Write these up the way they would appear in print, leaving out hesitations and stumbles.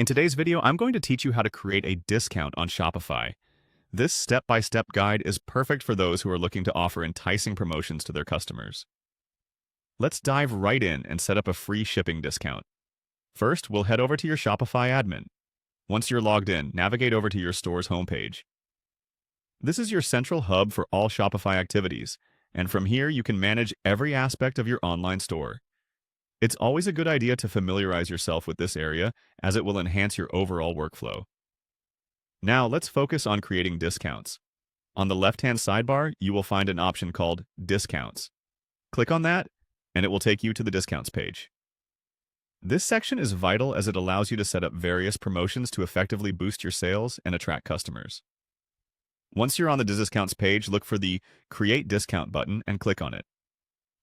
In today's video, I'm going to teach you how to create a discount on Shopify. This step-by-step guide is perfect for those who are looking to offer enticing promotions to their customers. Let's dive right in and set up a free shipping discount. First, we'll head over to your Shopify admin. Once you're logged in, navigate over to your store's homepage. This is your central hub for all Shopify activities, and from here you can manage every aspect of your online store. It's always a good idea to familiarize yourself with this area, as it will enhance your overall workflow. Now let's focus on creating discounts. On the left-hand sidebar, you will find an option called Discounts. Click on that, and it will take you to the Discounts page. This section is vital as it allows you to set up various promotions to effectively boost your sales and attract customers. Once you're on the Discounts page, look for the Create Discount button and click on it.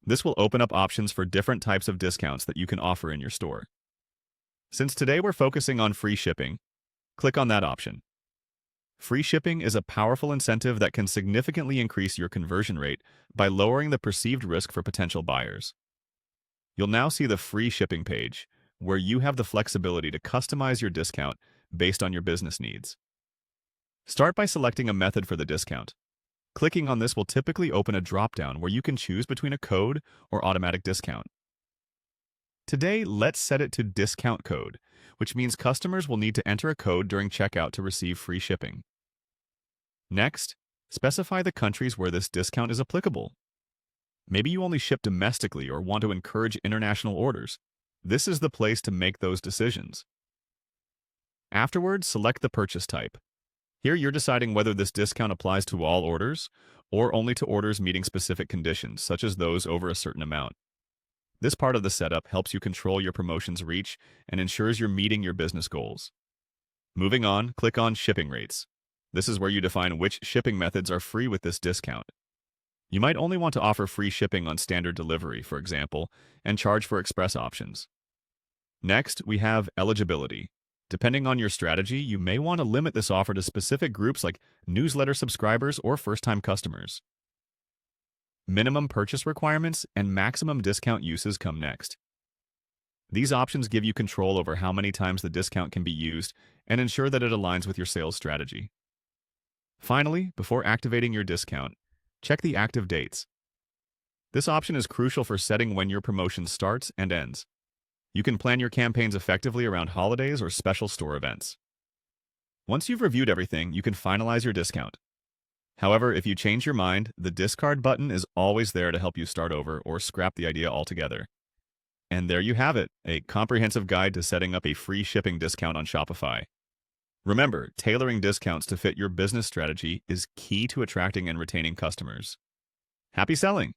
This will open up options for different types of discounts that you can offer in your store. Since today we're focusing on free shipping, click on that option. Free shipping is a powerful incentive that can significantly increase your conversion rate by lowering the perceived risk for potential buyers. You'll now see the free shipping page, where you have the flexibility to customize your discount based on your business needs. Start by selecting a method for the discount. Clicking on this will typically open a drop-down where you can choose between a code or automatic discount. Today, let's set it to discount code, which means customers will need to enter a code during checkout to receive free shipping. Next, specify the countries where this discount is applicable. Maybe you only ship domestically or want to encourage international orders. This is the place to make those decisions. Afterwards, select the purchase type. Here you're deciding whether this discount applies to all orders or only to orders meeting specific conditions, such as those over a certain amount. This part of the setup helps you control your promotion's reach and ensures you're meeting your business goals. Moving on, click on Shipping Rates. This is where you define which shipping methods are free with this discount. You might only want to offer free shipping on standard delivery, for example, and charge for express options. Next, we have eligibility. Depending on your strategy, you may want to limit this offer to specific groups like newsletter subscribers or first-time customers. Minimum purchase requirements and maximum discount uses come next. These options give you control over how many times the discount can be used and ensure that it aligns with your sales strategy. Finally, before activating your discount, check the active dates. This option is crucial for setting when your promotion starts and ends. You can plan your campaigns effectively around holidays or special store events. Once you've reviewed everything, you can finalize your discount. However, if you change your mind, the discard button is always there to help you start over or scrap the idea altogether. And there you have it, a comprehensive guide to setting up a free shipping discount on Shopify. Remember, tailoring discounts to fit your business strategy is key to attracting and retaining customers. Happy selling!